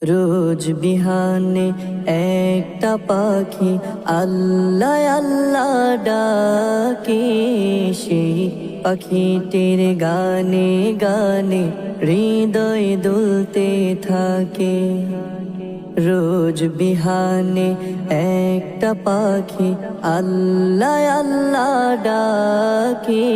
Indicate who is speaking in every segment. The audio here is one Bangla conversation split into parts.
Speaker 1: রোজ বিহানে একটা পাখি আল্লাহ আল্লাহ ডাকে, সেই পাখিটির গানে গানে হৃদয় দুলতে থাকে। রোজ বিহানে একটা পাখি আল্লাহ আল্লাহ ডাকে,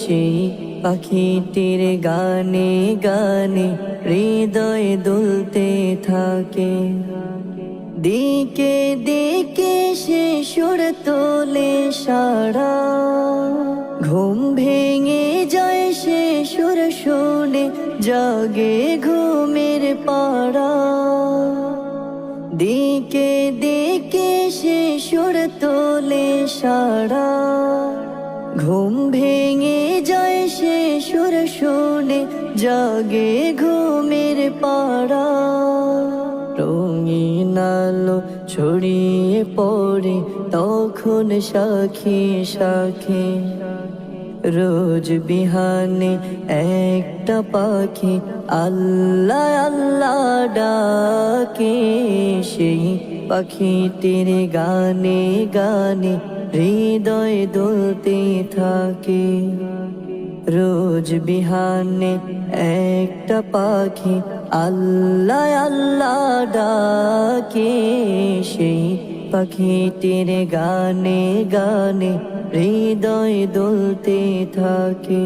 Speaker 1: সেই পাখিটির গানে গানে হৃদয় দুলতে থাকে। দিকে দিকে সে সুর তোলে সারা, ঘুম ভেঙে যায় সে সুর শুনে জাগে ঘুমের পাড়া। দিকে দিকে সে সুর তোলে সারা, ঘুম ভেঙে যায় সে সুর শুনে জাগে ঘুমের পাড়া। রঙিন আলো ছড়িয়ে পড়ে তখন শাখে শাখে, রোজ বিহানে একটা পাখি আল্লাহ আল্লাহ ডাকে, সেই পাখিটির গানে গানে হৃদয় দুলতে থাকে। রোজ বিহানে একটা পাখি আল্লাহ আল্লাহ ডাকে, সেই পাখিটির গানে গানে হৃদয় দুলতে থাকে।